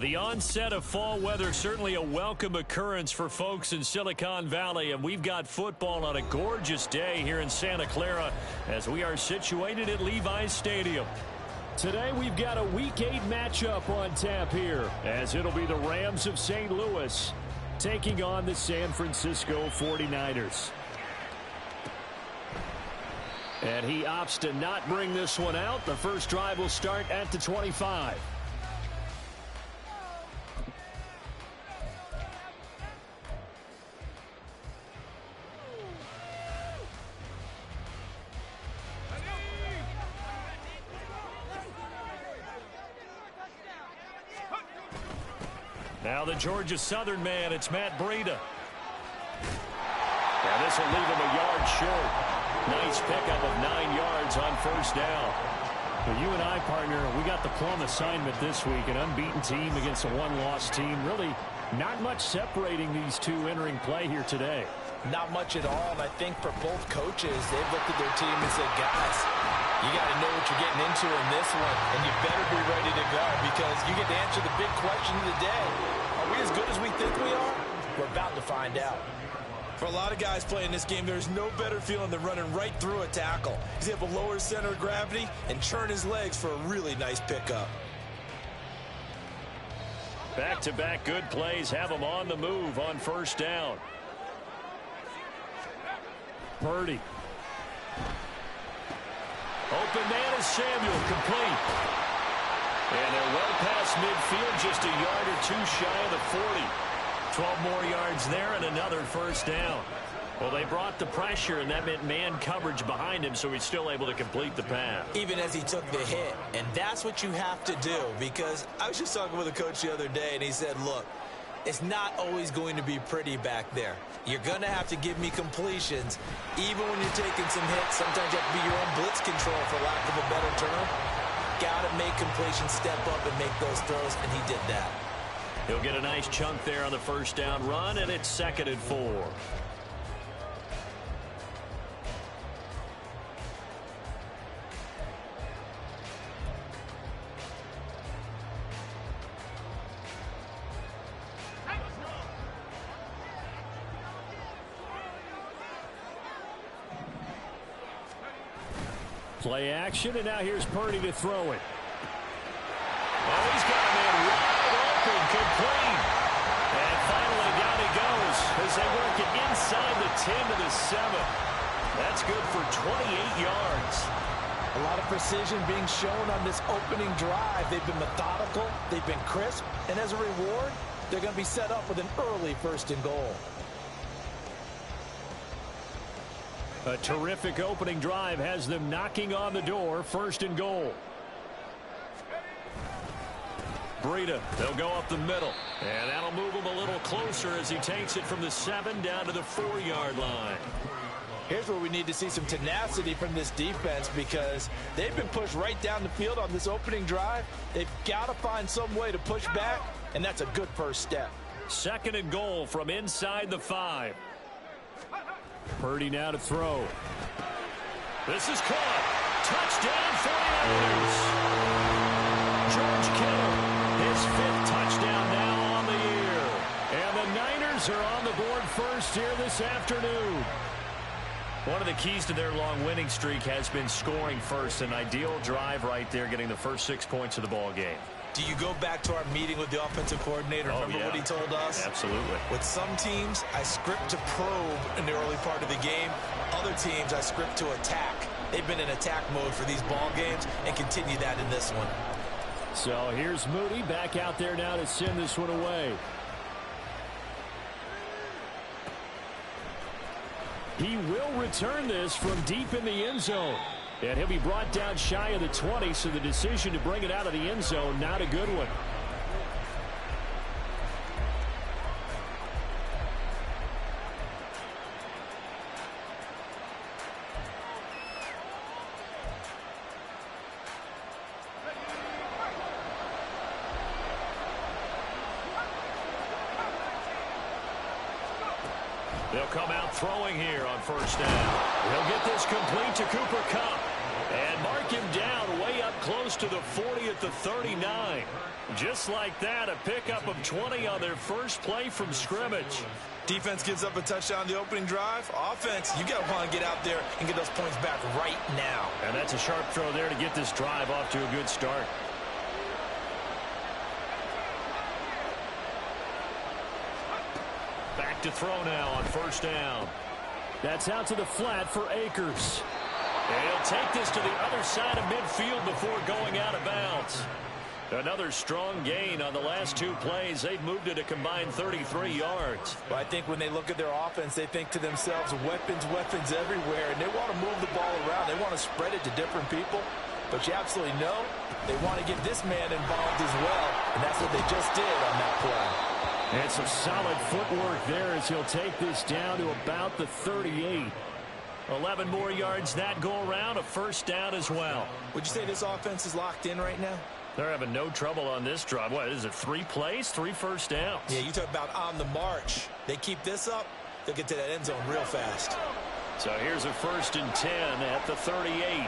The onset of fall weather, certainly a welcome occurrence for folks in Silicon Valley, and we've got football on a gorgeous day here in Santa Clara as we are situated at Levi's Stadium. Today we've got a Week 8 matchup on tap here, as it'll be the Rams of St. Louis taking on the San Francisco 49ers. And he opts to not bring this one out. The first drive will start at the 25. Now the Georgia Southern man, it's Matt Breida. And this will leave him a yard short. Nice pickup of 9 yards on first down. Well, you and I, partner, we got the plum assignment this week. An unbeaten team against a one-loss team. Really not much separating these two entering play here today. Not much at all, and I think for both coaches, they've looked at their team and said, guys, you got to know what you're getting into in this one, and you better be ready to go because you get to answer the big question of the day. Are we as good as we think we are? We're about to find out. For a lot of guys playing this game, there's no better feeling than running right through a tackle. He's able to lower his center of gravity and churn his legs for a really nice pickup. Back-to-back good plays have him on the move on first down. Purdy. Open man is Samuel, complete. And they're well past midfield, just a yard or two shy of the 40. 12 more yards there and another first down. Well, they brought the pressure, and that meant man coverage behind him, so he's still able to complete the pass. Even as he took the hit. And that's what you have to do, because I was just talking with a coach the other day, and he said, look, it's not always going to be pretty back there. You're going to have to give me completions. Even when you're taking some hits, sometimes you have to be your own blitz control, for lack of a better term. Got to make completions, step up and make those throws, and he did that. He'll get a nice chunk there on the first down run, and it's 2nd and 4. Play action, and now here's Purdy to throw it. Oh, he's got a man wide open, complete. And finally down he goes as they work it inside the 10 to the 7. That's good for 28 yards. A lot of precision being shown on this opening drive. They've been methodical, they've been crisp, and as a reward, they're going to be set up with an early 1st and goal. A terrific opening drive has them knocking on the door, 1st and goal. Breida, they'll go up the middle, and that'll move him a little closer as he takes it from the 7 down to the 4-yard line. Here's where we need to see some tenacity from this defense because they've been pushed right down the field on this opening drive. They've got to find some way to push back, and that's a good first step. 2nd and goal from inside the 5. Purdy now to throw. This is caught. Touchdown 49ers. George Kittle, his 5th touchdown now on the year. And the Niners are on the board first here this afternoon. One of the keys to their long winning streak has been scoring first. An ideal drive right there, getting the first 6 points of the ball game. Do you go back to our meeting with the offensive coordinator? Remember what he told us? Absolutely. With some teams, I script to probe in the early part of the game. Other teams, I script to attack. They've been in attack mode for these ball games and continue that in this one. So here's Moody back out there now to send this one away. He will return this from deep in the end zone. And he'll be brought down shy of the 20, so the decision to bring it out of the end zone, not a good one. They'll come out throwing here on first down. He'll get this complete to Cooper Kupp. And mark him down way up close to the 40 at the 39. Just like that, a pickup of 20 on their first play from scrimmage. Defense gives up a touchdown the opening drive. Offense, you got to want to get out there and get those points back right now. And that's a sharp throw there to get this drive off to a good start. Back to throw now on first down. That's out to the flat for Akers. And he'll take this to the other side of midfield before going out of bounds. Another strong gain on the last two plays. They've moved it a combined 33 yards. Well, I think when they look at their offense, they think to themselves, weapons, weapons everywhere, and they want to move the ball around. They want to spread it to different people. But you absolutely know they want to get this man involved as well, and that's what they just did on that play. And some solid footwork there as he'll take this down to about the 38. 11 more yards that go around, a first down as well. Would you say this offense is locked in right now? They're having no trouble on this drive. What is it, 3 plays, 3 first downs? Yeah, you talk about on the march. They keep this up, they'll get to that end zone real fast. So here's a 1st and 10 at the 38.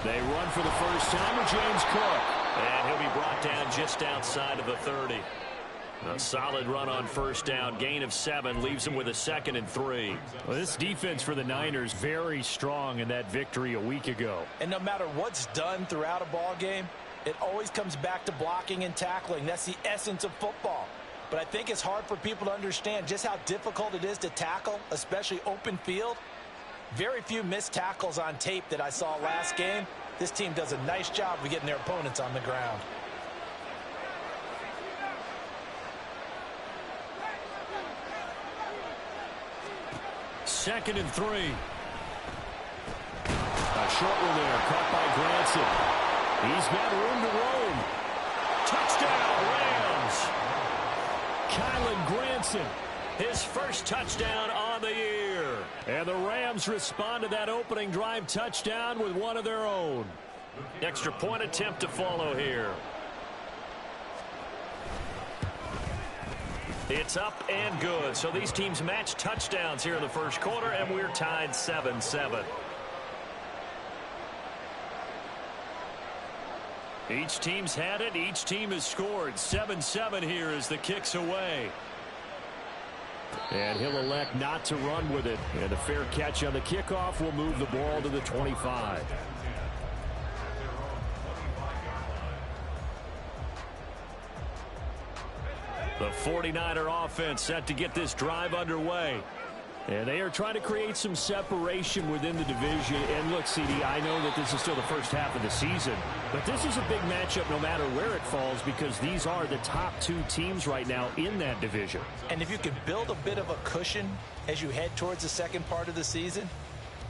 They run for the first time with James Cook. And he'll be brought down just outside of the 30. A solid run on first down. Gain of 7 leaves him with a 2nd and 3. Well, this defense for the Niners very strong in that victory a week ago. And no matter what's done throughout a ball game, it always comes back to blocking and tackling. That's the essence of football. But I think it's hard for people to understand just how difficult it is to tackle, especially open field. Very few missed tackles on tape that I saw last game. This team does a nice job of getting their opponents on the ground. Second and 3. A short one there, caught by Granson. He's got room to roam. Touchdown, Rams. Kylen Granson, his first touchdown on the year. And the Rams respond to that opening drive touchdown with one of their own. Extra point attempt to follow here. It's up and good. So these teams match touchdowns here in the first quarter, and we're tied 7-7. Each team's had it. Each team has scored. 7-7 here as the kick's away. And he'll elect not to run with it. And a fair catch on the kickoff will move the ball to the 25. The 49er offense set to get this drive underway. And they are trying to create some separation within the division. And look, CD, I know that this is still the first half of the season, but this is a big matchup no matter where it falls because these are the top 2 teams right now in that division. And if you can build a bit of a cushion as you head towards the second part of the season,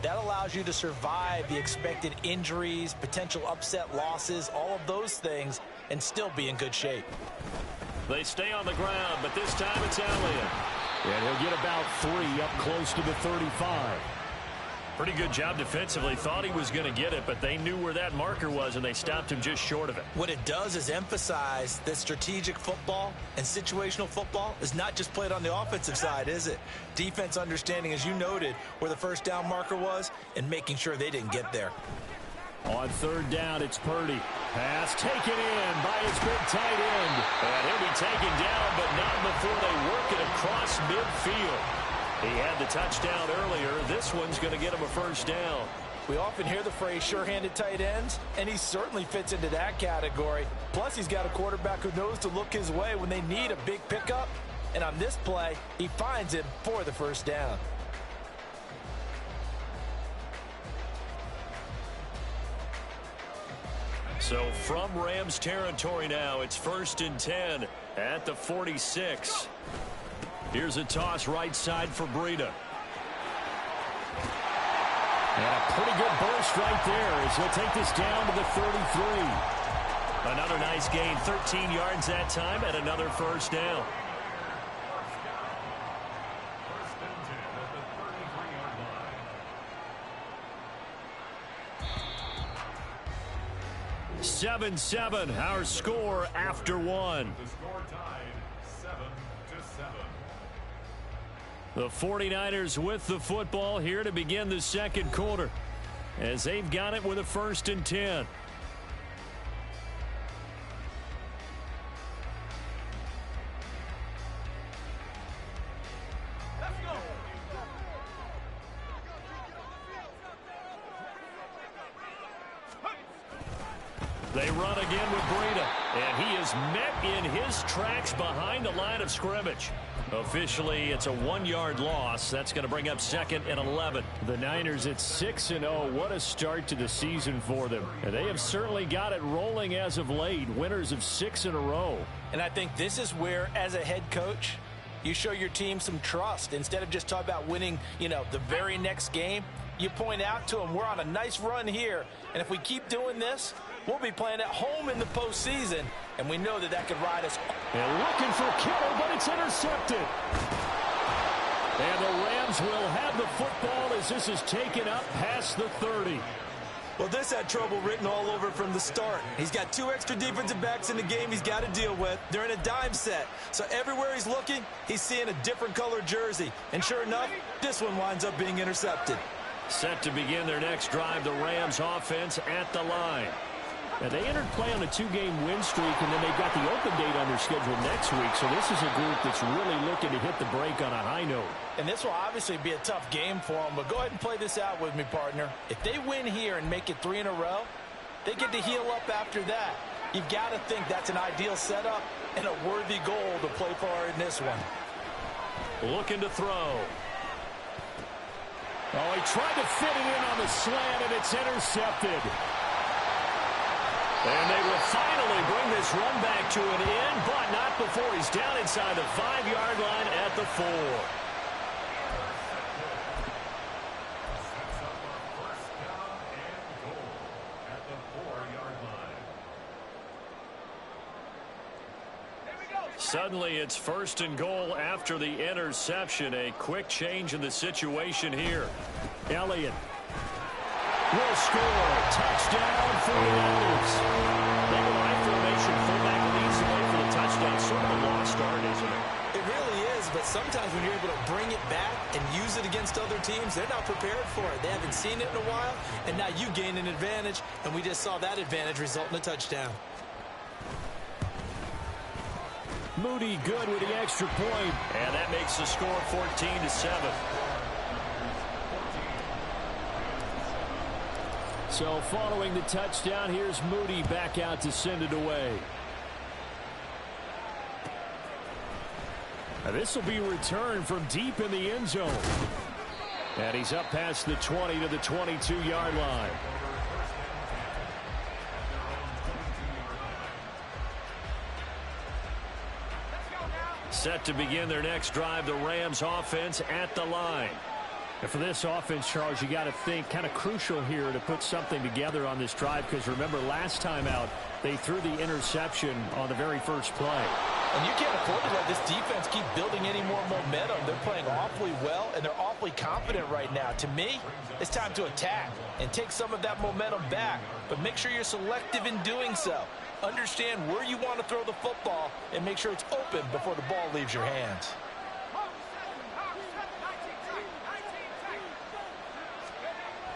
that allows you to survive the expected injuries, potential upset losses, all of those things, and still be in good shape. They stay on the ground, but this time it's Elliott. And he'll get about 3 up close to the 35. Pretty good job defensively. Thought he was going to get it, but they knew where that marker was, and they stopped him just short of it. What it does is emphasize that strategic football and situational football is not just played on the offensive side, is it? Defense understanding, as you noted, where the first down marker was and making sure they didn't get there. On third down, it's Purdy. Pass taken in by his big tight end. And he'll be taken down, but not before they work it across midfield. He had the touchdown earlier. This one's going to get him a first down. We often hear the phrase sure-handed tight ends, and he certainly fits into that category. Plus, he's got a quarterback who knows to look his way when they need a big pickup. And on this play, he finds him for the first down. So from Rams territory now, it's 1st and 10 at the 46. Here's a toss right side for Breida. And a pretty good burst right there as he'll take this down to the 33. Another nice gain, 13 yards that time, and another first down. 7-7, our score after one. The score tied 7-7. The 49ers with the football here to begin the second quarter, as they've got it with a 1st and 10. They run again with Breida, and he is met in his tracks behind the line of scrimmage. Officially, it's a 1-yard loss. That's going to bring up 2nd and 11. The Niners at 6-0. What a start to the season for them. And they have certainly got it rolling as of late. Winners of 6 in a row. And I think this is where, as a head coach, you show your team some trust. Instead of just talking about winning, the very next game, you point out to them, we're on a nice run here. And if we keep doing this, we'll be playing at home in the postseason, and we know that could ride us. And looking for Kittle, but it's intercepted. And the Rams will have the football as this is taken up past the 30. Well, this had trouble written all over from the start. He's got 2 extra defensive backs in the game he's got to deal with. They're in a dime set. So everywhere he's looking, he's seeing a different color jersey. And sure enough, this one winds up being intercepted. Set to begin their next drive, the Rams offense at the line. Now, they entered play on a 2-game win streak, and then they've got the open date on their schedule next week. So this is a group that's really looking to hit the break on a high note. And this will obviously be a tough game for them, but go ahead and play this out with me, partner. If they win here and make it 3 in a row, they get to heal up after that. You've got to think that's an ideal setup and a worthy goal to play for in this one. Looking to throw. Oh, he tried to fit it in on the slant, and it's intercepted. And they will finally bring this run back to an end, but not before he's down inside the 5-yard line at the 4. Suddenly it's 1st and goal after the interception. A quick change in the situation here. Elliott will score. Touchdown 49ers. That line formation fullback leads the way for the touchdown. Sort of a lost start, isn't it? It really is, but sometimes when you're able to bring it back and use it against other teams, they're not prepared for it. They haven't seen it in a while, and now you gain an advantage, and we just saw that advantage result in a touchdown. Moody good with the extra point, and that makes the score 14-7. So following the touchdown, here's Moody back out to send it away. Now this will be returned from deep in the end zone. And he's up past the 20 to the 22-yard line. Set to begin their next drive, the Rams offense at the line. And for this offense, Charles, you got to think kind of crucial here to put something together on this drive, because remember last time out they threw the interception on the very first play. And you can't afford to let this defense keep building any more momentum. They're playing awfully well, and they're awfully confident right now. To me, it's time to attack and take some of that momentum back, but make sure you're selective in doing so. Understand where you want to throw the football and make sure it's open before the ball leaves your hands.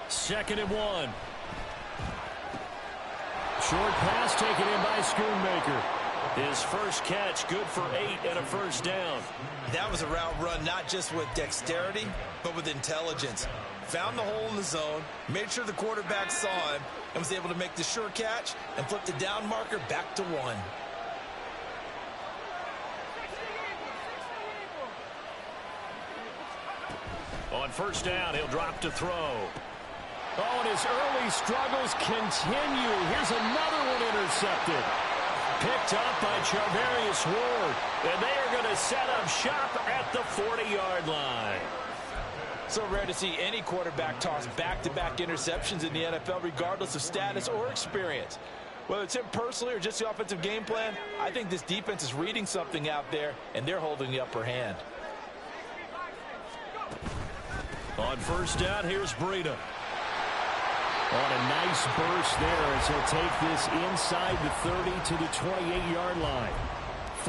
Second and 1. Short pass taken in by Schoonmaker. His first catch good for 8 and a first down. That was a route run not just with dexterity, but with intelligence. Found the hole in the zone, made sure the quarterback saw him, and was able to make the sure catch and flip the down marker back to 1. On first down, he'll drop to throw. Oh, and his early struggles continue. Here's another one intercepted. Picked up by Charvarius Ward. And they are going to set up shop at the 40-yard line. So rare to see any quarterback toss back-to-back interceptions in the NFL, regardless of status or experience. Whether it's him personally or just the offensive game plan, I think this defense is reading something out there, and they're holding the upper hand. On first down, here's Breida. On a nice burst there as he'll take this inside the 30 to the 28-yard line.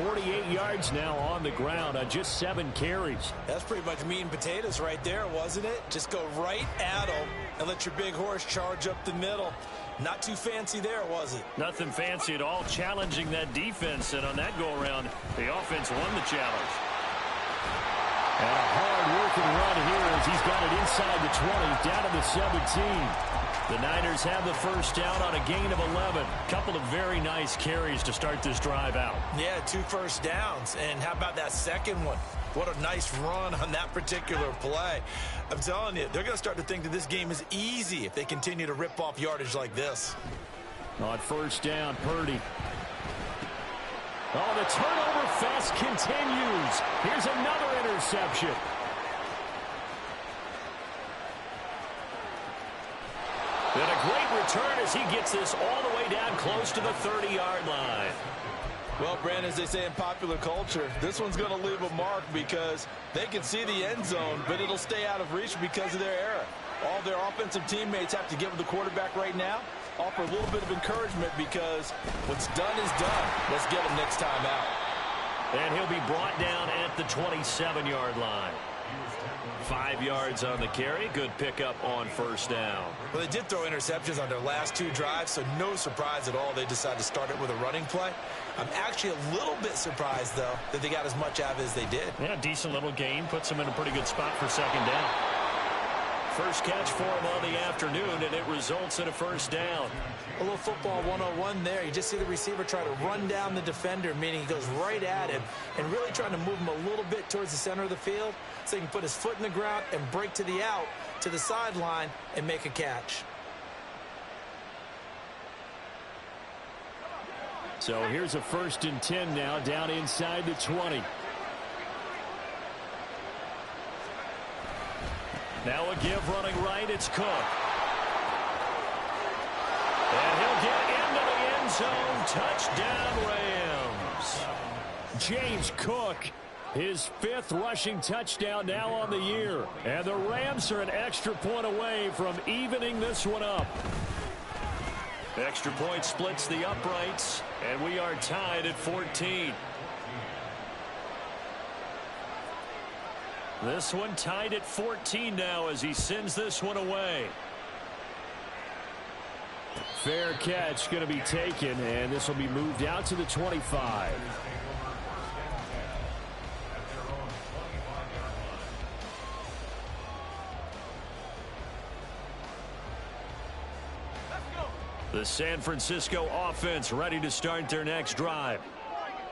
48 yards now on the ground on just 7 carries. That's pretty much meat and potatoes right there, wasn't it? Just go right at them and let your big horse charge up the middle. Not too fancy there, was it? Nothing fancy at all, challenging that defense, and on that go-around, the offense won the challenge. And a hard-working run here as he's got it inside the 20, down to the 17. The Niners have the first down on a gain of 11. Couple of very nice carries to start this drive out. Yeah, 2 first downs. And how about that second one? What a nice run on that particular play. I'm telling you, they're going to start to think that this game is easy if they continue to rip off yardage like this. On first down, Purdy. Oh, the turnover fest continues. Here's another interception. And a great return as he gets this all the way down close to the 30-yard line. Well, Brandon, as they say in popular culture, this one's going to leave a mark because they can see the end zone, but it'll stay out of reach because of their error. All their offensive teammates have to get with the quarterback right now, offer a little bit of encouragement because what's done is done. Let's get him next time out. And he'll be brought down at the 27-yard line. 5 yards on the carry. Good pickup on first down. Well, they did throw interceptions on their last 2 drives, so no surprise at all they decided to start it with a running play. I'm actually a little bit surprised, though, that they got as much out of it as they did. Yeah, decent little gain. Puts them in a pretty good spot for second down. First catch for him on the afternoon, and it results in a first down. A little football 101 there. You just see the receiver try to run down the defender, meaning he goes right at him, and really trying to move him a little bit towards the center of the field so he can put his foot in the ground and break to the out, to the sideline, and make a catch. So here's a 1st and 10 now, down inside the 20. Now a give running right, it's Cook. And he'll get into the end zone. Touchdown, Rams. James Cook, his 5th rushing touchdown now on the year. And the Rams are an extra point away from evening this one up. Extra point splits the uprights, and we are tied at 14. This one tied at 14 now as he sends this one away. Fair catch going to be taken, and this will be moved out to the 25. The San Francisco offense ready to start their next drive.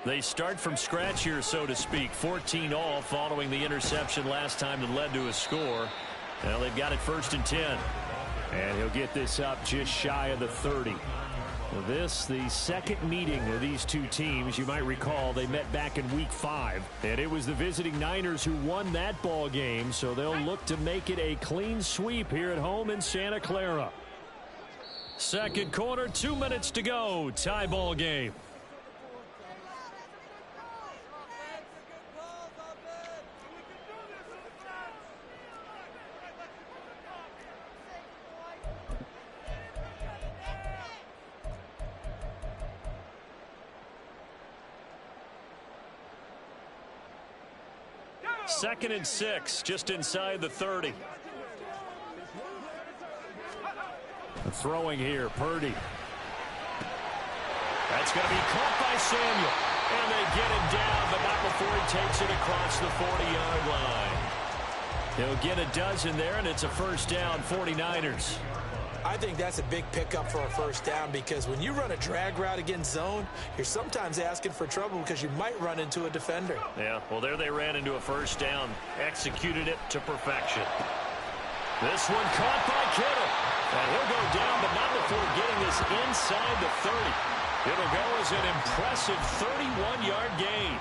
They start from scratch here, so to speak. 14 all following the interception last time that led to a score. Now they've got it 1st and 10. And he'll get this up just shy of the 30. This, the second meeting of these two teams. You might recall they met back in week 5. And it was the visiting Niners who won that ball game. So they'll look to make it a clean sweep here at home in Santa Clara. Second quarter, 2 minutes to go. Tie ball game. Second and 6, just inside the 30. Throwing here, Purdy. That's going to be caught by Samuel. And they get him down, but not before he takes it across the 40-yard line. He'll get a dozen there, and it's a first down, 49ers. I think that's a big pickup for a first down because when you run a drag route against zone, you're sometimes asking for trouble because you might run into a defender. Yeah, well, there they ran into a first down, executed it to perfection. This one caught by Kittle. And he'll go down, but not before getting this inside the 30. It'll go as an impressive 31-yard gain.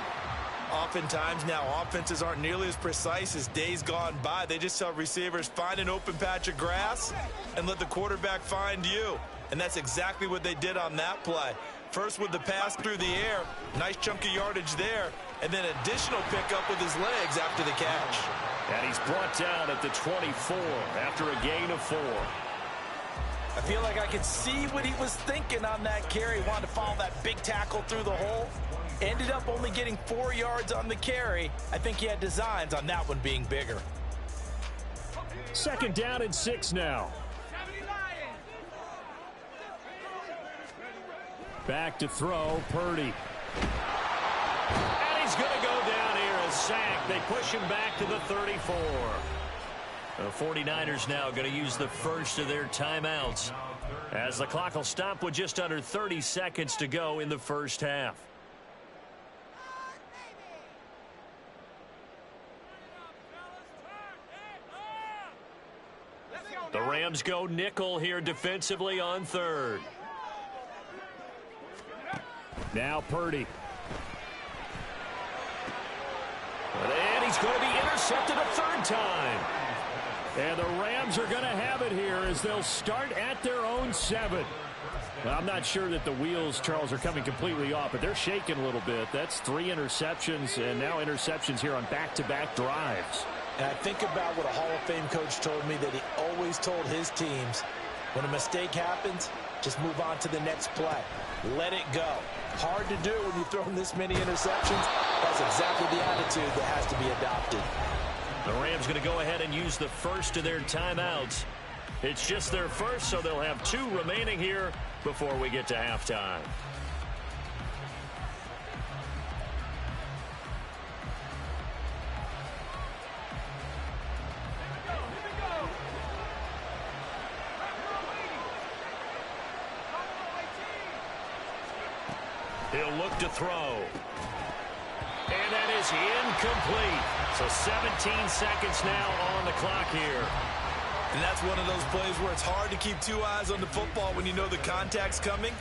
Oftentimes now offenses aren't nearly as precise as days gone by. They just tell receivers, find an open patch of grass and let the quarterback find you. And that's exactly what they did on that play. First with the pass through the air, nice chunky yardage there, and then additional pickup with his legs after the catch. And he's brought down at the 24 after a gain of 4. I feel like I could see what he was thinking on that carry. Wanted to follow that big tackle through the hole. Ended up only getting 4 yards on the carry. I think he had designs on that one being bigger. 2nd down and 6 now. Back to throw, Purdy. And he's going to go down here, a sack. They push him back to the 34. The 49ers now going to use the first of their timeouts, as the clock will stop with just under 30 seconds to go in the first half. The Rams go nickel here defensively on 3rd. Now Purdy. And he's going to be intercepted a 3rd time. And the Rams are going to have it here as they'll start at their own 7. Well, I'm not sure that the wheels, Charles, are coming completely off, but they're shaking a little bit. That's 3 interceptions, and now interceptions here on back-to-back drives. And I think about what a Hall of Fame coach told me, that he always told his teams, when a mistake happens, just move on to the next play. Let it go. Hard to do when you've thrown this many interceptions. That's exactly the attitude that has to be adopted. The Rams going to go ahead and use the first of their timeouts. It's just their first, so they'll have 2 remaining here before we get to halftime. He'll look to throw. And that is incomplete. So 17 seconds now on the clock here. And that's one of those plays where it's hard to keep 2 eyes on the football when you know the contact's coming,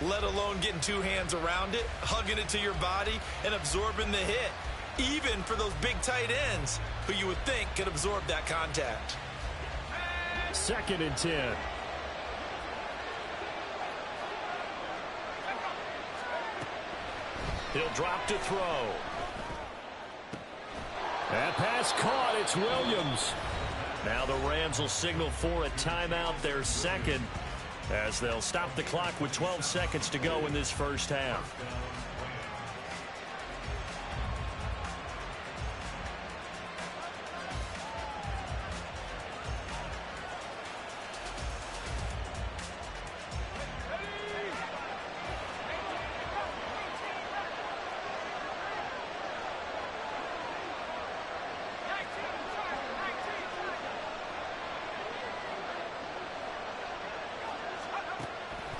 let alone getting 2 hands around it, hugging it to your body, and absorbing the hit, even for those big tight ends who you would think could absorb that contact. 2nd and 10. He'll drop to throw. That pass caught. It's Williams. Now the Rams will signal for a timeout, their 2nd, as they'll stop the clock with 12 seconds to go in this first half.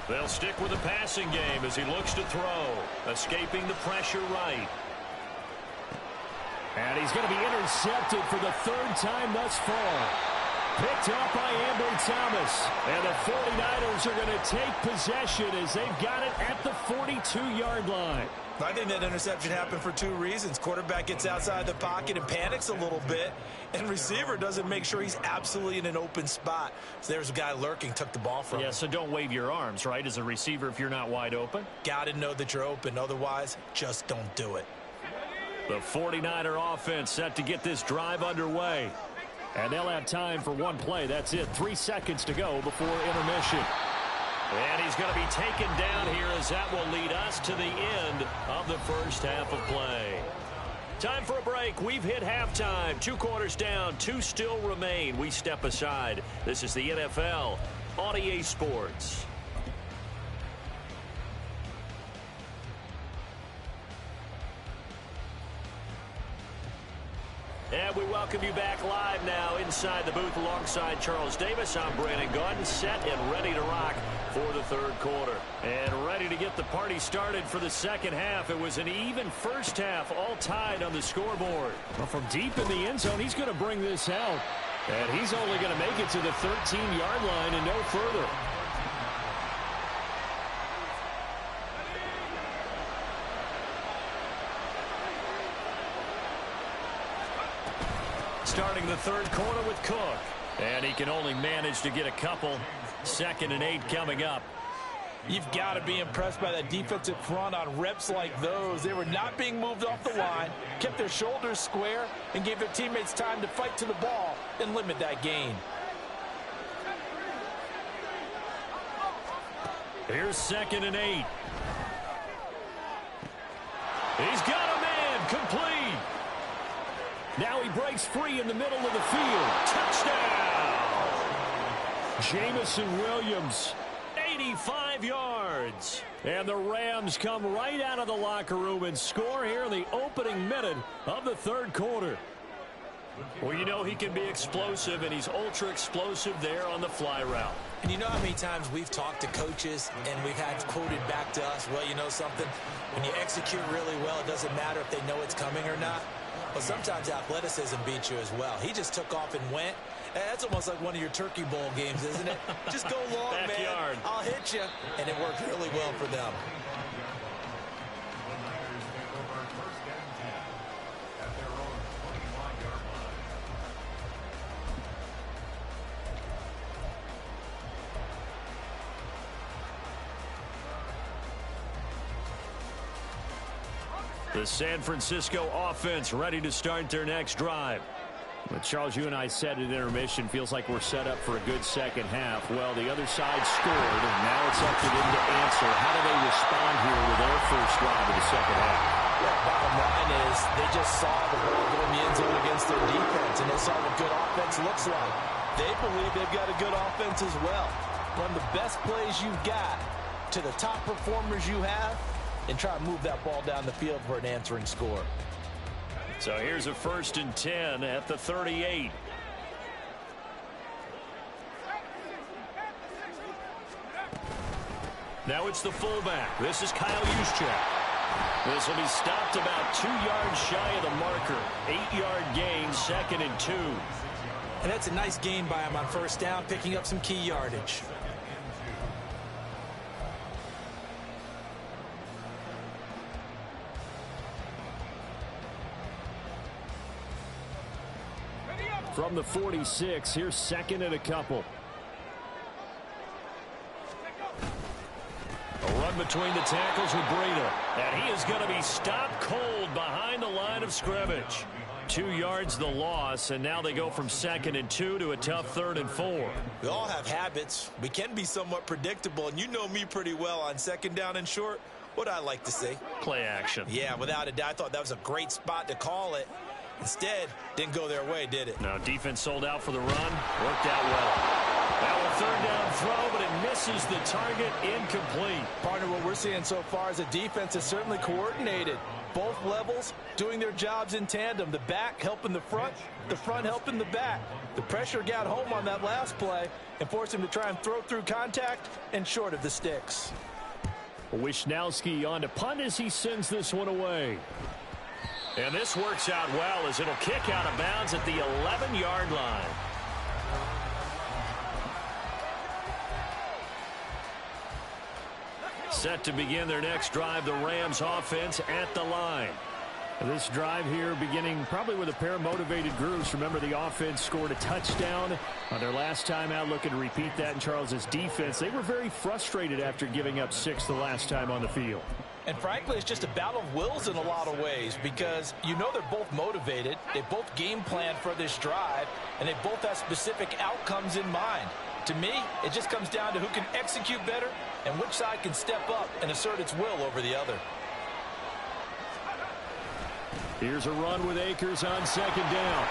They'll stick with the passing game as he looks to throw, escaping the pressure right. And he's going to be intercepted for the 3rd time thus far. Picked up by Ambry Thomas. And the 49ers are going to take possession as they've got it at the 42-yard line. I think that interception happened for 2 reasons. Quarterback gets outside the pocket and panics a little bit, and receiver doesn't make sure he's absolutely in an open spot. So there's a guy lurking, took the ball from him. Yeah, so don't wave your arms, right, as a receiver if you're not wide open. Got to know that you're open. Otherwise, just don't do it. The 49er offense set to get this drive underway. And they'll have time for 1 play. That's it. 3 seconds to go before intermission. And he's going to be taken down here as that will lead us to the end of the first half of play. Time for a break. We've hit halftime. 2 quarters down. 2 still remain. We step aside. This is the NFL on EA Sports. And we welcome you back live now inside the booth alongside Charles Davis. I'm Brandon Gaudin, set and ready to rock for the 3rd quarter. And ready to get the party started for the 2nd half. It was an even first half, all tied on the scoreboard. Well, from deep in the end zone, he's going to bring this out. And he's only going to make it to the 13-yard line and no further. Starting the 3rd quarter with Cook. And he can only manage to get a couple. 2nd and 8 coming up. You've got to be impressed by that defensive front on reps like those. They were not being moved off the line, kept their shoulders square, and gave their teammates time to fight to the ball and limit that gain. Here's 2nd and 8. He's got a man, complete. Now he breaks free in the middle of the field. Touchdown! Jameson Williams, 85 yards. And the Rams come right out of the locker room and score here in the opening minute of the 3rd quarter. Well, you know he can be explosive, and he's ultra-explosive there on the fly route. And you know how many times we've talked to coaches and we've had quoted back to us, well, you know something? When you execute really well, it doesn't matter if they know it's coming or not. Well, sometimes athleticism beats you as well. He just took off and went. That's almost like one of your Turkey Bowl games, isn't it? Just go long, Backyard. man. I'll hit you. And it worked really well for them. The San Francisco offense ready to start their next drive. But Charles, you and I said at intermission, feels like we're set up for a good second half. Well, the other side scored, and now it's up to them to answer. How do they respond here with their first drive of the second half? Well, bottom line is they just saw the ball go in the end zone against their defense, and they saw what good offense looks like. They believe they've got a good offense as well. Run the best plays you've got to the top performers you have, and try to move that ball down the field for an answering score. So here's a 1st and 10 at the 38. Now it's the fullback. This is Kyle Juszczyk. This will be stopped about 2 yards shy of the marker. 8-yard gain, 2nd and 2. And that's a nice gain by him on 1st down, picking up some key yardage. From the 46, here's 2nd and a couple. A run between the tackles with Breida. And he is going to be stopped cold behind the line of scrimmage. 2 yards the loss, and now they go from 2nd and 2 to a tough 3rd and 4. We all have habits. We can be somewhat predictable, and you know me pretty well on 2nd down and short. What I like to see? Play action. Yeah, without a doubt. I thought that was a great spot to call it. Instead, didn't go their way, did it? No, defense sold out for the run. Worked out well. Now a 3rd down throw, but it misses the target. Incomplete. Partner, what we're seeing so far is a defense is certainly coordinated. Both levels doing their jobs in tandem. The back helping the front helping the back. The pressure got home on that last play and forced him to try and throw through contact and short of the sticks. Wisnowski on to punt as he sends this one away. And this works out well as it'll kick out of bounds at the 11-yard line. Set to begin their next drive, the Rams offense at the line. This drive here beginning probably with a pair of motivated groups. Remember, the offense scored a touchdown on their last time out, looking to repeat that in Charles's defense. They were very frustrated after giving up 6 the last time on the field. And frankly, it's just a battle of wills in a lot of ways because you know they're both motivated. They both game planned for this drive, and they both have specific outcomes in mind. To me, it just comes down to who can execute better and which side can step up and assert its will over the other. Here's a run with Akers on 2nd down.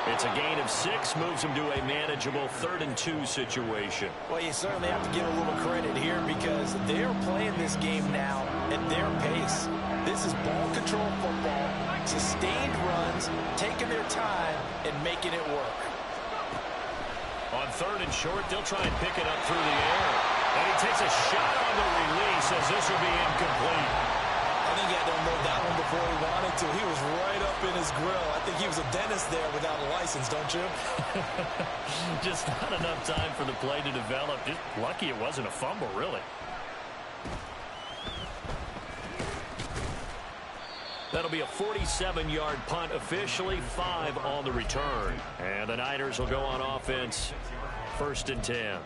It's a gain of 6, moves him to a manageable 3rd and 2 situation. Well, you certainly have to give a little credit here because they're playing this game now at their pace. This is ball control football, sustained runs, taking their time, and making it work. On 3rd and short, they'll try and pick it up through the air. And he takes a shot on the release as this will be incomplete. I think he had to unload that one before he wanted to. He was right up in his grill. I think he was a dentist there without a license, don't you? Just not enough time for the play to develop. Just lucky it wasn't a fumble, really. That'll be a 47-yard punt, officially 5 on the return. And the Niners will go on offense, 1st and 10.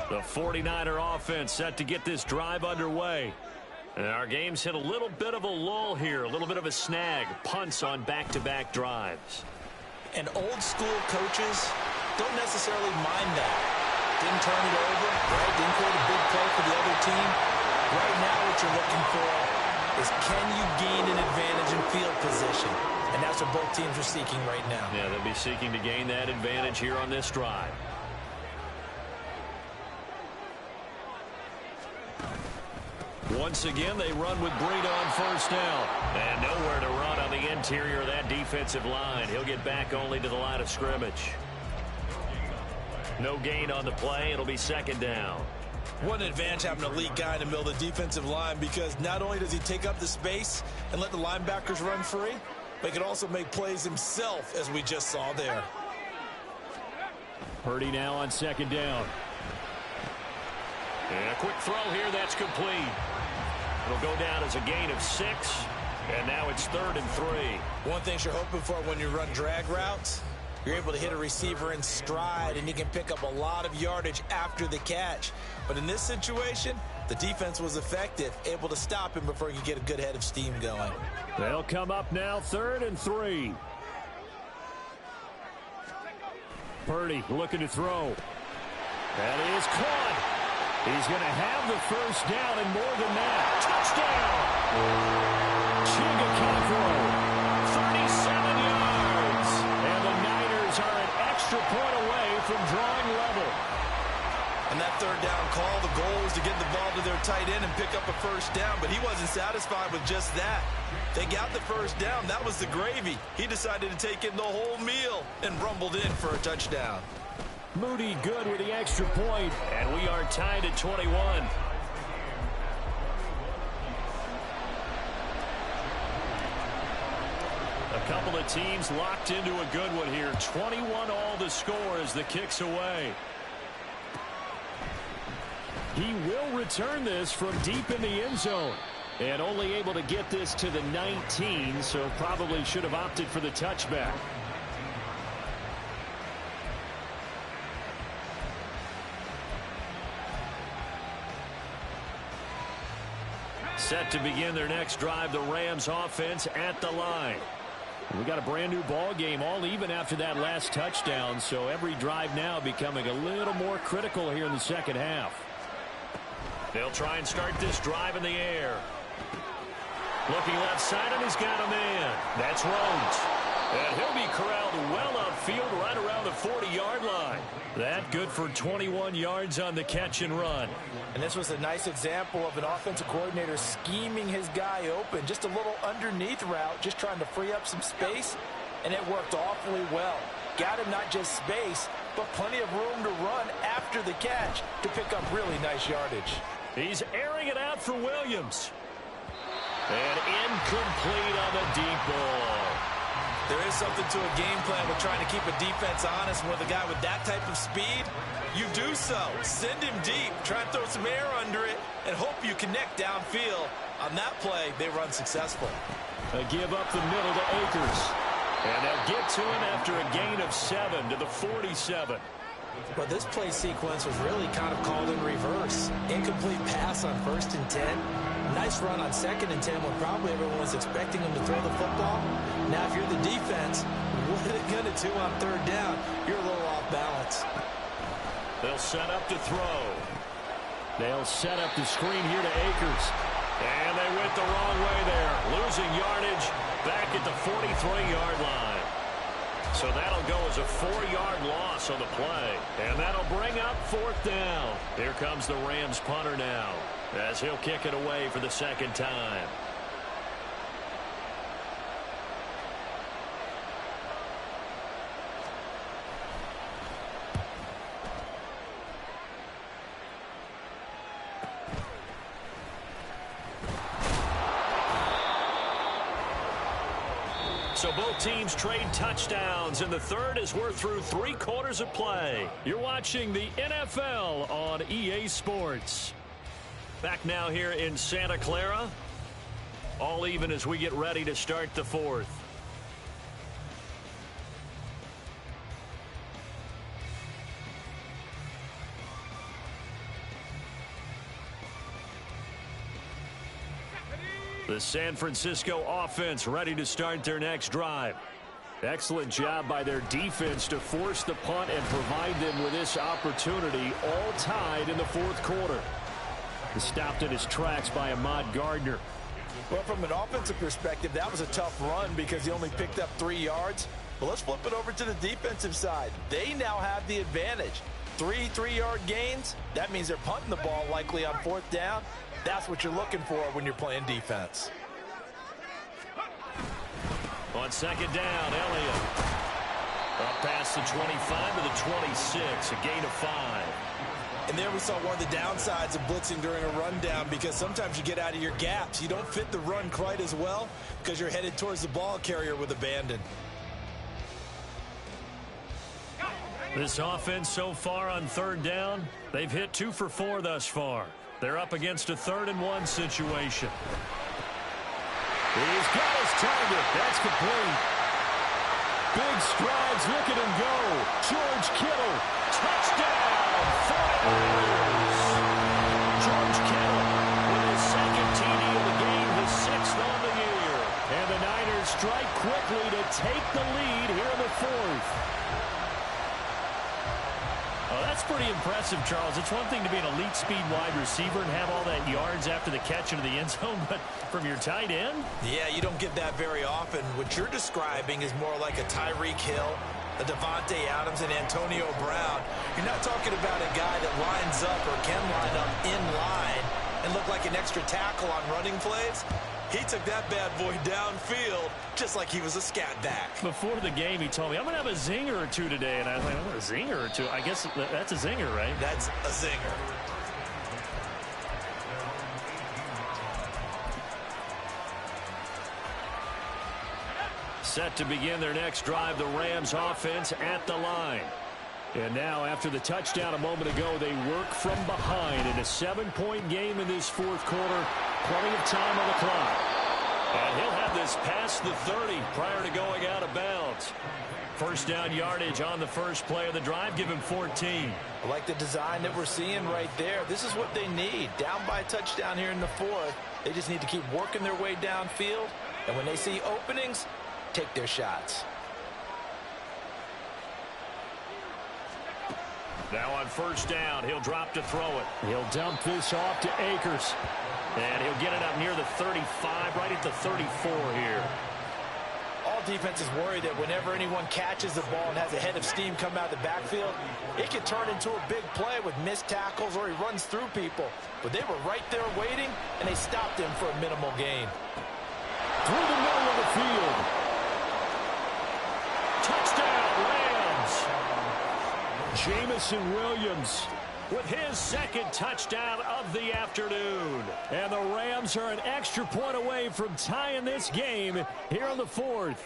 The 49er offense set to get this drive underway. And our game's hit a little bit of a lull here, a little bit of a snag. Punts on back-to-back drives. And old school coaches don't necessarily mind that. Didn't turn it over, right? Didn't create a big play for the other team. Right now what you're looking for is can you gain an advantage in field position? And that's what both teams are seeking right now. Yeah, they'll be seeking to gain that advantage here on this drive. Once again, they run with Breida on first down. And nowhere to run on the interior of that defensive line. He'll get back only to the line of scrimmage. No gain on the play. It'll be second down. What an advantage having a elite guy in the middle of the defensive line, because not only does he take up the space and let the linebackers run free, but he can also make plays himself, as we just saw there. Purdy now on second down. And a quick throw here, that's complete. It'll go down as a gain of 6, and now it's 3rd and 3. One thing you're hoping for when you run drag routes, you're able to hit a receiver in stride, and you can pick up a lot of yardage after the catch. But in this situation, the defense was effective, able to stop him before he could get a good head of steam going. They'll come up now, 3rd and 3. Purdy looking to throw. That is caught. He's going to have the first down and more than that. Touchdown! Chigakafro, 37 yards. And the Niners are an extra point away from drawing level. And that third down call, the goal was to get the ball to their tight end and pick up a first down, but he wasn't satisfied with just that. They got the first down. That was the gravy. He decided to take in the whole meal and rumbled in for a touchdown. Moody good with the extra point, and we are tied at 21. A couple of teams locked into a good one here. 21 all the score as the kick's away. He will return this from deep in the end zone. And only able to get this to the 19, so probably should have opted for the touchback. Set to begin their next drive, the Rams offense at the line. We got a brand new ball game, all even after that last touchdown, so every drive now becoming a little more critical here in the second half. They'll try and start this drive in the air. Looking left side, and he's got a man. That's Rhodes. And he'll be corralled well upfield right around the 40-yard line. That good for 21 yards on the catch and run. And this was a nice example of an offensive coordinator scheming his guy open. Just a little underneath route, just trying to free up some space, and it worked awfully well. Got him not just space, but plenty of room to run after the catch to pick up really nice yardage. He's airing it out for Williams. And incomplete on the deep ball. There is something to a game plan with trying to keep a defense honest. With a guy with that type of speed, you do so. Send him deep, try and throw some air under it, and hope you connect downfield. On that play, they were unsuccessful. A give up the middle to Akers. And they'll get to him after a gain of 7 to the 47. But this play sequence was really kind of called in reverse. Incomplete pass on 1st and 10. Nice run on 2nd and 10 when probably everyone was expecting him to throw the football. Now, if you're the defense, what are they going to do on 3rd down? You're a little off balance. They'll set up to throw. They'll set up the screen here to Akers. And they went the wrong way there. Losing yardage back at the 43-yard line. So that'll go as a 4-yard loss on the play. And that'll bring up 4th down. Here comes the Rams punter now, as he'll kick it away for the 2nd time. So both teams trade touchdowns in the 3rd as we're through 3 quarters of play. You're watching the NFL on EA Sports. Back now here in Santa Clara. All even as we get ready to start the 4th. The San Francisco offense ready to start their next drive. Excellent job by their defense to force the punt and provide them with this opportunity, all tied in the fourth quarter. Stopped in his tracks by Ahmad Gardner. Well, from an offensive perspective, that was a tough run because he only picked up 3 yards. But let's flip it over to the defensive side. They now have the advantage. 3 3-yard gains, that means they're punting the ball likely on 4th down. That's what you're looking for when you're playing defense. On 2nd down, Elliott. Up past the 25 to the 26, a gain of 5. And there we saw one of the downsides of blitzing during a rundown, because sometimes you get out of your gaps. You don't fit the run quite as well because you're headed towards the ball carrier with abandon. This offense so far on 3rd down, they've hit 2 for 4 thus far. They're up against a 3rd and 1 situation. He's got his target. That's complete. Big strides. Look at him go. George Kittle. Touchdown. 49ers. George Kittle with his 2nd TD of the game, his 6th on the year. And the Niners strike quickly to take the lead here in the 4th. Oh, that's pretty impressive, Charles. It's one thing to be an elite speed wide receiver and have all that yards after the catch into the end zone, but from your tight end? Yeah, you don't get that very often. What you're describing is more like a Tyreek Hill, a Devontae Adams, and Antonio Brown. You're not talking about a guy that lines up or can line up in line and look like an extra tackle on running plays. He took that bad boy downfield just like he was a scat back. Before the game, he told me, I'm going to have a zinger or 2 today. And I was like, oh, a zinger or 2? I guess that's a zinger, right? That's a zinger. Set to begin their next drive, the Rams offense at the line. And now, after the touchdown a moment ago, they work from behind in a 7-point game in this 4th quarter. Plenty of time on the clock. And he'll have this past the 30 prior to going out of bounds. 1st down yardage on the first play of the drive. Give him 14. I like the design that we're seeing right there. This is what they need. Down by a touchdown here in the 4th. They just need to keep working their way downfield. And when they see openings, take their shots. Now on 1st down, he'll drop to throw it. He'll dump this off to Akers. And he'll get it up near the 35, right at the 34 here. All defenses worry that whenever anyone catches the ball and has a head of steam come out of the backfield, it can turn into a big play with missed tackles or he runs through people. But they were right there waiting, and they stopped him for a minimal gain. Through the middle of the field. Touchdown, Rams. Jamison Williams with his 2nd touchdown of the afternoon. And the Rams are an extra point away from tying this game here in the 4th.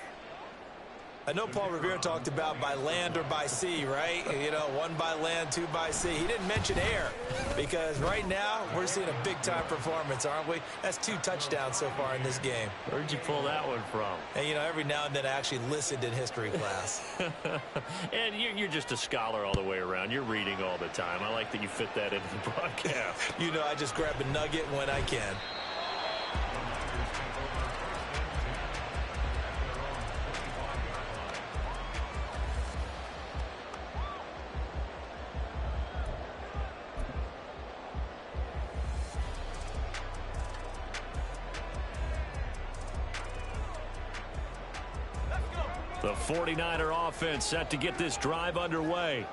I know Paul Revere talked about by land or by sea, right? You know, 1 by land, 2 by sea. He didn't mention air because right now we're seeing a big-time performance, aren't we? That's 2 touchdowns so far in this game. Where'd you pull that one from? And, you know, every now and then I actually listened in history class. And you're just a scholar all the way around. You're reading all the time. I like that you fit that into the broadcast. You know, I just grab a nugget when I can. The 49er offense set to get this drive underway.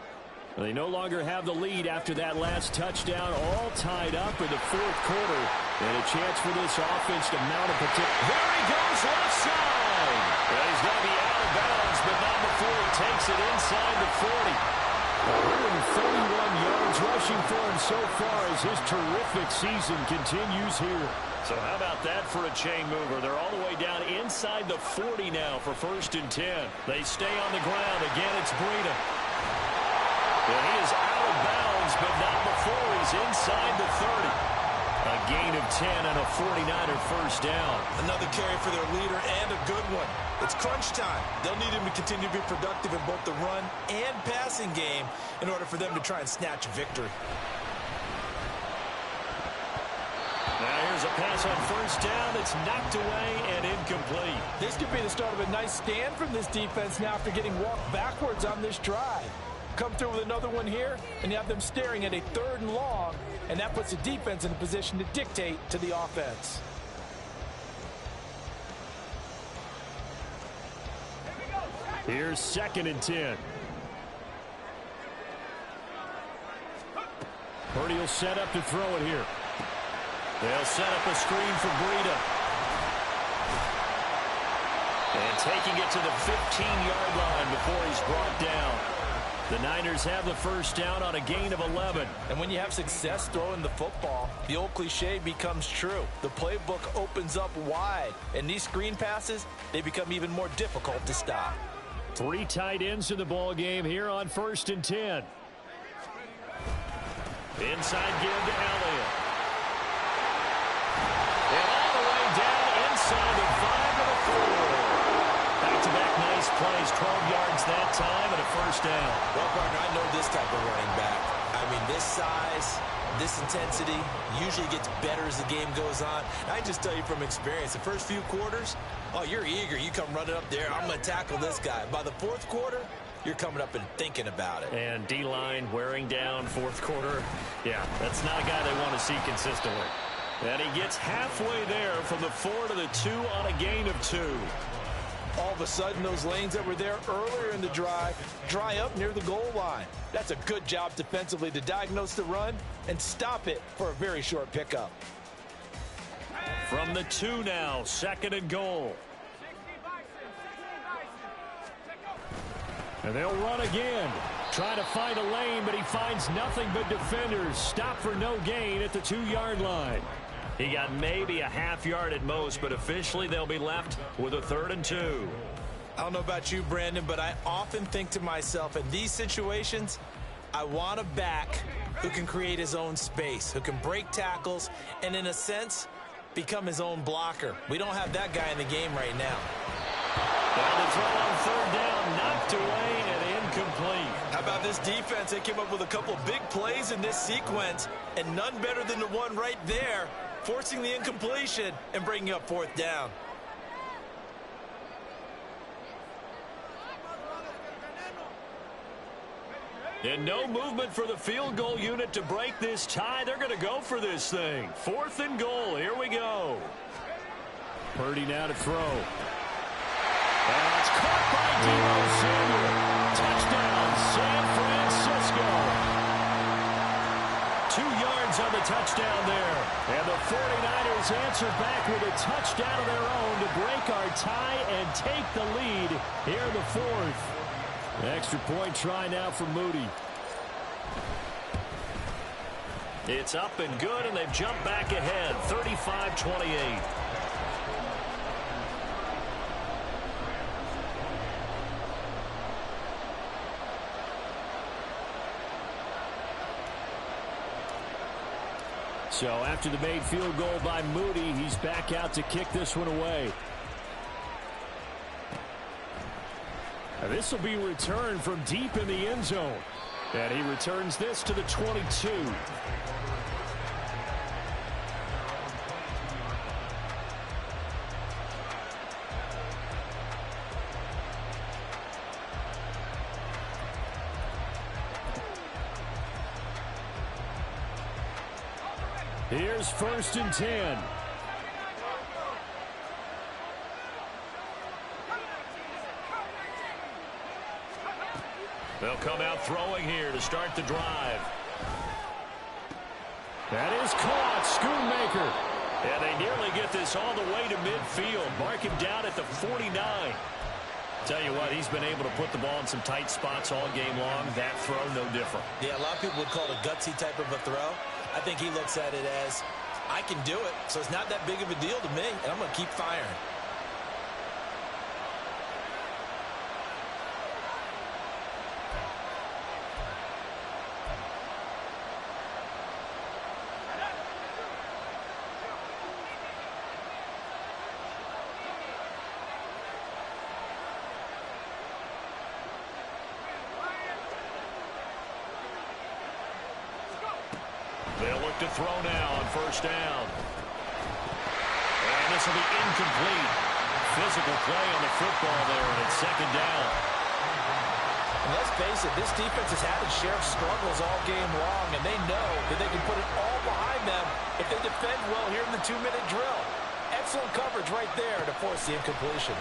They no longer have the lead after that last touchdown, all tied up in the 4th quarter. And a chance for this offense to mount a particular. There he goes, left side. Well, he's going to be out of bounds, but not before he takes it inside the 40. 131 yards rushing for him so far as his terrific season continues here. So how about that for a chain mover? They're all the way down inside the 40 now for 1st and 10. They stay on the ground. Again, it's Breida. And he is out of bounds, but not before he's inside the 30. A gain of 10 and a 49er 1st down. Another carry for their leader and a good one. It's crunch time. They'll need him to continue to be productive in both the run and passing game in order for them to try and snatch a victory. Now here's a pass on first down that's knocked away and incomplete. This could be the start of a nice stand from this defense now after getting walked backwards on this drive. Come through with another one here, and you have them staring at a 3rd and long, and that puts the defense in a position to dictate to the offense. Here's 2nd and 10. Purdy will set up to throw it here. They'll set up a screen for Breida. And taking it to the 15-yard line before he's brought down. The Niners have the first down on a gain of 11. And when you have success throwing the football, the old cliche becomes true. The playbook opens up wide. And these screen passes, they become even more difficult to stop. 3 tight ends in the ball game here on 1st and 10. Inside give to Elliott. And all the way down inside the 5 to the 4. Back-to-back nice plays, 12 yards that time and a first down. Well, partner, I know this type of running back. I mean, this size, this intensity usually gets better as the game goes on. I just tell you from experience, the first few quarters, oh, you're eager. You come running up there, I'm going to tackle this guy. By the 4th quarter, you're coming up and thinking about it. And D-line wearing down 4th quarter. Yeah, that's not a guy they want to see consistently. And he gets halfway there from the 4 to the 2 on a gain of 2. All of a sudden, those lanes that were there earlier in the drive dry up near the goal line. That's a good job defensively to diagnose the run and stop it for a very short pickup. From the 2 now, 2nd and goal. And they'll run again. Trying to find a lane, but he finds nothing but defenders. Stop for no gain at the 2-yard line. He got maybe a half yard at most, but officially they'll be left with a 3rd and 2. I don't know about you, Brandon, but I often think to myself, in these situations, I want a back who can create his own space, who can break tackles, and in a sense, become his own blocker. We don't have that guy in the game right now. Now the throw on 3rd down, knocked away and incomplete. How about this defense? They came up with a couple of big plays in this sequence, and none better than the one right there, forcing the incompletion and bringing up 4th down. And no movement for the field goal unit to break this tie. They're going to go for this thing. 4th and goal. Here we go. Purdy now to throw. And it's caught by Deebo Samuel. Touchdown, San Francisco. 2 yards on the touchdown there. And the 49ers answer back with a touchdown of their own to break our tie and take the lead here in the 4th. Extra point try now for Moody. It's up and good, and they've jumped back ahead, 35-28. So after the made field goal by Moody, he's back out to kick this one away. And this will be returned from deep in the end zone. And he returns this to the 22. Here's 1st and 10. They'll come out throwing here to start the drive. That is caught. Schoonmaker. And they nearly get this all the way to midfield. Mark him down at the 49. Tell you what, he's been able to put the ball in some tight spots all game long. That throw, no different. Yeah, a lot of people would call it a gutsy type of a throw. I think he looks at it as, I can do it, so it's not that big of a deal to me, and I'm going to keep firing. They'll look to throw now on 1st down. this will be incomplete. Physical play on the football there, and it's second down. And let's face it, this defense has had its share of struggles all game long, and they know that they can put it all behind them if they defend well here in the 2-minute drill. Excellent coverage right there to force the incompletion.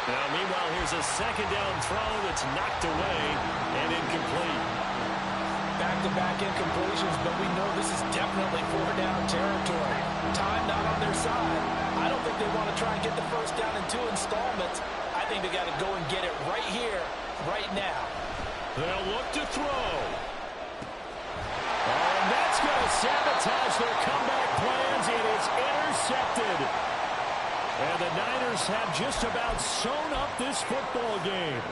Now, meanwhile, here's a second down throw that's knocked away and incomplete. Back-to-back incompletions, but we know this is definitely 4-down territory. Time not on their side. I don't think they want to try and get the first down in 2 installments. I think they got to go and get it right here, right now. They'll look to throw. And that's going to sabotage their comeback plans. It is intercepted. And the Niners have just about sewn up this football game.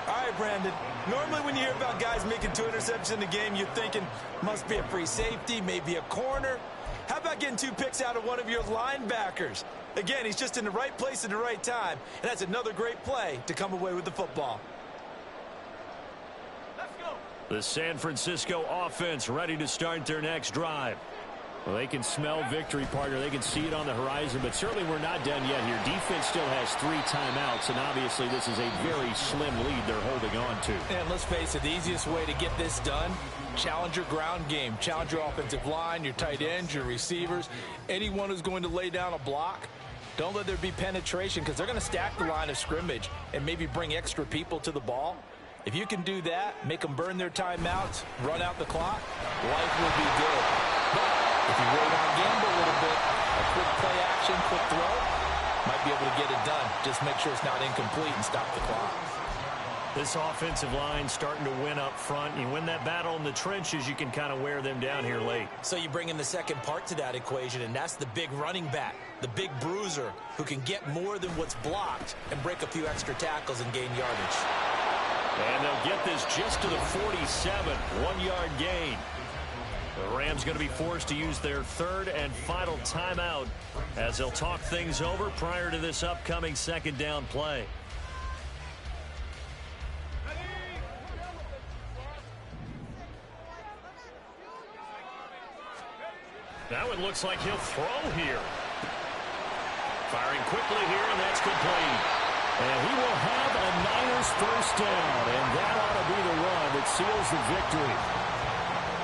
All right, Brandon. Normally when you hear about guys making 2 interceptions in a game, you're thinking must be a free safety, maybe a corner. How about getting 2 picks out of one of your linebackers? Again, he's just in the right place at the right time, and that's another great play to come away with the football. Let's go. The San Francisco offense ready to start their next drive. Well, they can smell victory, partner. They can see it on the horizon, but certainly we're not done yet here. Defense still has 3 timeouts, and obviously this is a very slim lead they're holding on to. And let's face it, the easiest way to get this done, challenge your ground game. Challenge your offensive line, your tight ends, your receivers, anyone who's going to lay down a block. Don't let there be penetration because they're going to stack the line of scrimmage and maybe bring extra people to the ball. If you can do that, make them burn their timeouts, run out the clock, life will be good. But if you wait on gamble a little bit, a quick play action, quick throw, might be able to get it done. Just make sure it's not incomplete and stop the clock. This offensive line starting to win up front. You win that battle in the trenches, you can kind of wear them down here late. So you bring in the second part to that equation, and that's the big running back, the big bruiser, who can get more than what's blocked and break a few extra tackles and gain yardage. And they'll get this just to the 47, 1-yard gain. The Rams going to be forced to use their 3rd and final timeout as they'll talk things over prior to this upcoming second down play. Now it looks like he'll throw here. Firing quickly here, and that's complete. And he will have a Niners first down, and that ought to be the run that seals the victory.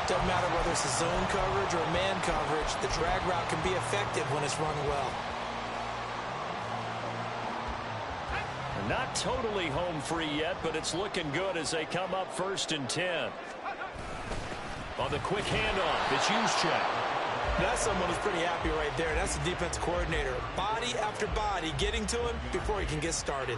Doesn't matter whether it's a zone coverage or man coverage, the drag route can be effective when it's run well. Not totally home free yet, but it's looking good as they come up 1st and 10. On the quick handoff, it's Juszczyk. That's someone who's pretty happy right there. That's the defense coordinator. Body after body getting to him before he can get started.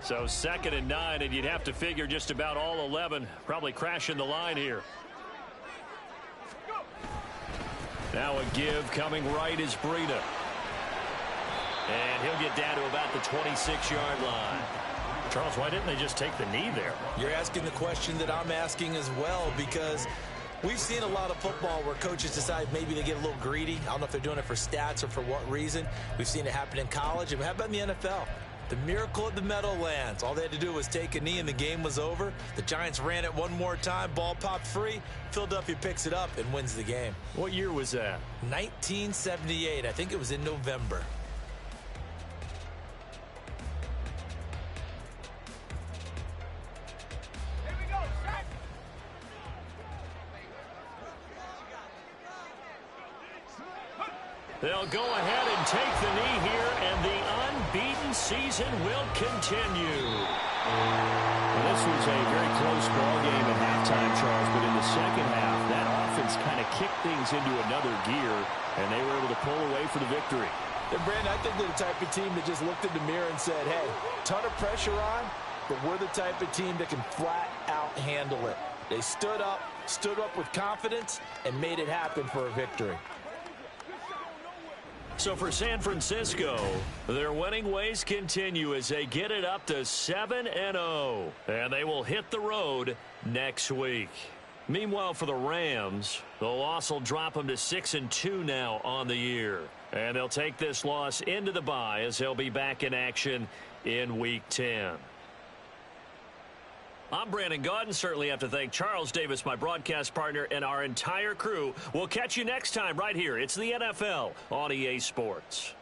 So 2nd and 9, and you'd have to figure just about all 11 probably crashing the line here. Now a give coming right is Breida. And he'll get down to about the 26-yard line. Charles, why didn't they just take the knee there? You're asking the question that I'm asking as well, because we've seen a lot of football where coaches decide maybe they get a little greedy. I don't know if they're doing it for stats or for what reason. We've seen it happen in college. And how about in the NFL? The miracle of the Meadowlands. All they had to do was take a knee and the game was over. The Giants ran it one more time. Ball popped free. Philadelphia picks it up and wins the game. What year was that? 1978. I think it was in November. They'll go ahead and take the knee here, and the unbeaten season will continue. This was a very close ball game at halftime, Charles, but in the second half, that offense kind of kicked things into another gear, and they were able to pull away for the victory. And Brandon, I think they're the type of team that just looked in the mirror and said, hey, ton of pressure on, but we're the type of team that can flat out handle it. They stood up with confidence, and made it happen for a victory. So for San Francisco, their winning ways continue as they get it up to 7-0. And they will hit the road next week. Meanwhile, for the Rams, the loss will drop them to 6-2 now on the year. And they'll take this loss into the bye as they'll be back in action in Week 10. I'm Brandon Gaudin. Certainly have to thank Charles Davis, my broadcast partner, and our entire crew. We'll catch you next time right here. It's the NFL on EA Sports.